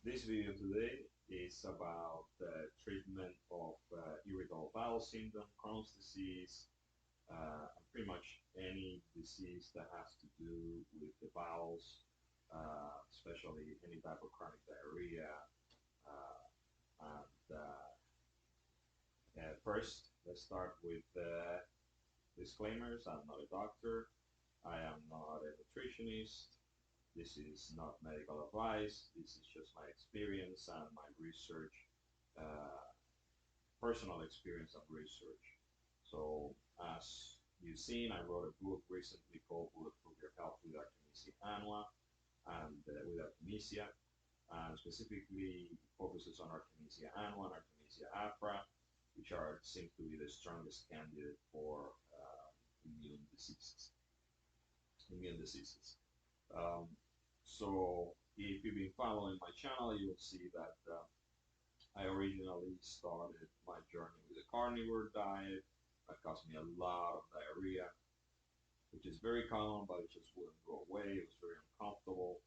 This video today is about the treatment of irritable bowel syndrome, Crohn's disease, and pretty much any disease that has to do with the bowels, especially any type of chronic diarrhea. First, let's start with disclaimers. I'm not a doctor. I am not a nutritionist. This is not medical advice. This is just my experience and my research, uh, personal experience and research. So, as you've seen, I wrote a book recently called Bulletproof Your Health with Artemisia Annua and with Artemisia, and specifically focuses on Artemisia Annua and Artemisia afra, which are seem to be the strongest candidate for immune diseases. Immune diseases. Um, so if you've been following my channel, you'll see that I originally started my journey with a carnivore diet that caused me a lot of diarrhea, which is very common, but it just wouldn't go away. It was very uncomfortable.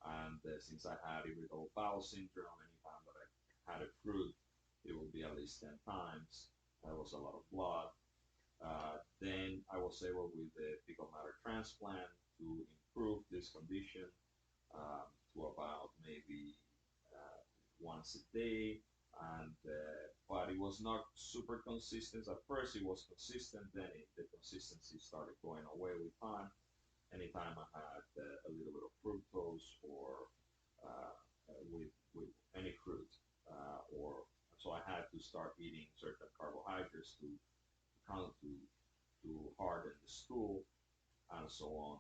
And since I had irritable bowel syndrome, anytime that I had a fruit, it would be at least 10 times. That was a lot of blood. Then I was able with the fecal matter transplant to improve this condition to about maybe once a day. And but it was not super consistent. At first it was consistent, then the consistency started going away with time. Anytime I had a little bit of fructose or with any fruit, or so I had to start eating certain carbohydrates to kind of to harden the stool and so on,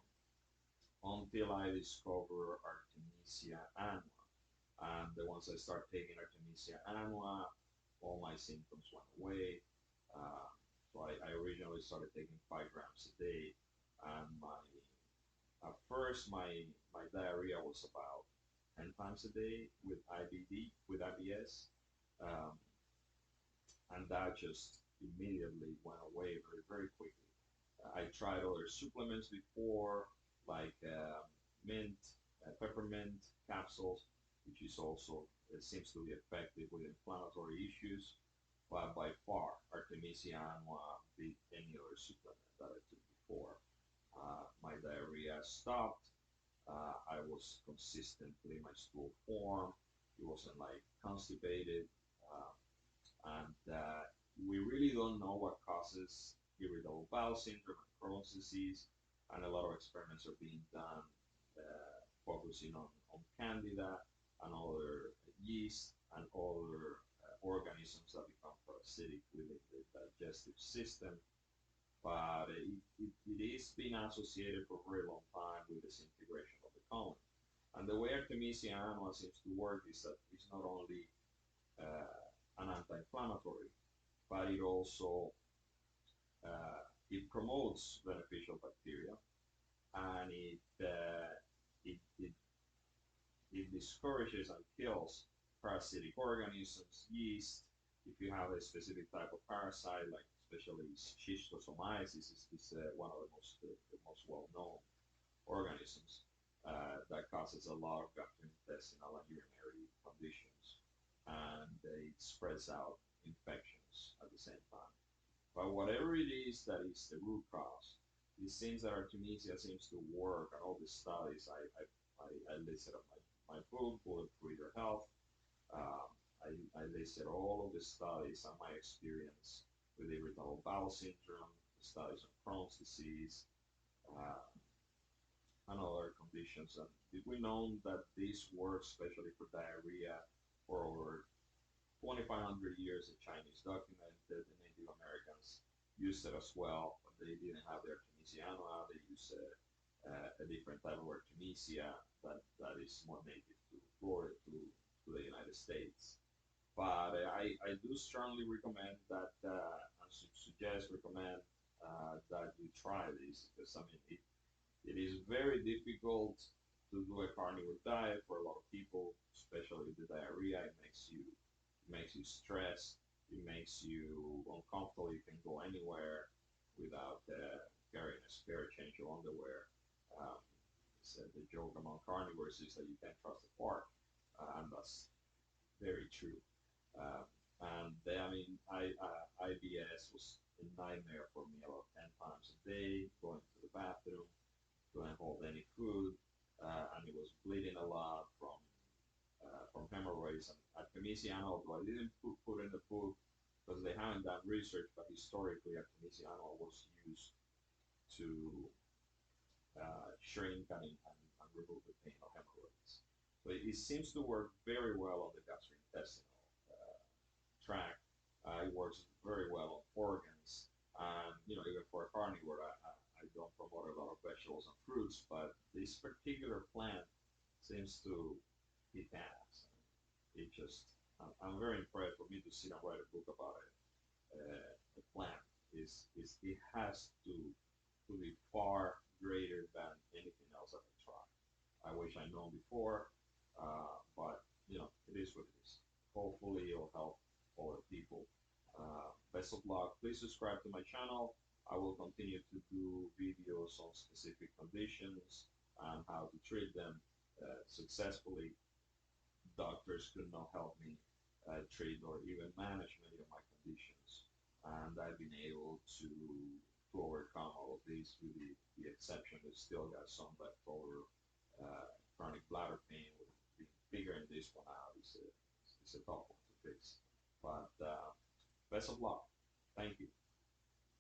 until I discover Artemisia annua. And once I start taking Artemisia annua, all my symptoms went away. Uh, so I originally started taking 5 grams a day, and my at first my diarrhea was about 10 times a day with IBD with IBS, um, and that just immediately went away very quickly. I tried other supplements before, like mint, peppermint capsules, which is also seems to be effective with inflammatory issues. But by far, Artemisia annua beat any other supplement that I took before. My diarrhea stopped. I was consistently my stool form. It wasn't like constipated. Uh, and we really don't know what causes irritable bowel syndrome and Crohn's disease, and a lot of experiments are being done focusing on candida and other yeast and other organisms that become parasitic within the digestive system. But it is been associated for a very long time with disintegration of the colon. And the way Artemisia annua seems to work is that it's not only an anti-inflammatory, but it also it promotes beneficial bacteria, and it it discourages and kills parasitic organisms, yeast. If you have a specific type of parasite, like especially schistosomiasis, is one of the most well-known organisms that causes a lot of gastrointestinal and urinary conditions, and it spreads out infections at the same time. But whatever it is that is the root cause, it seems that Artemisia seems to work, and all the studies I listed on my book, Bulletproof Your Health. I listed all of the studies and my experience with irritable bowel syndrome, the studies on Crohn's disease, uh, and other conditions. And we know that this works, especially for diarrhea, for over 2,500 years. The Chinese documented, the Native Americans used it as well, but they didn't have the Artemisia annua. They used a different type of Artemisia that is more native to Florida, to the United States. But I do strongly recommend that, and recommend that you try this, because I mean it is very difficult to do a carnivore diet for a lot of people, especially the diarrhea. It makes you stressed. It makes you uncomfortable. You can go anywhere without carrying a spare change of underwear. Um, so the joke among carnivores is that you can't trust the park, and hemorrhoids and Artemisia Annua. I didn't put in the book because they haven't done research, but historically Artemisia Annua was used to shrink and remove the pain of hemorrhoids. So it seems to work very well on the gastrointestinal tract. It works very well on organs, and even for a carnivore, I don't promote a lot of vegetables and fruits, but this particular plant seems to hit ass. It just, I'm very impressed. For me to sit and write a book about it, a plant is it has to be far greater than anything else I've tried. I wish I'd known before, but it is what it is. Hopefully, it'll help other people. Best of luck. Please subscribe to my channel. I will continue to do videos on specific conditions and how to treat them successfully. Doctors could not help me treat or even manage many of my conditions, and I've been able to overcome all of these, with the exception that still got some leftover chronic bladder pain. With being figuring this one out is a tough one to fix. But best of luck. Thank you.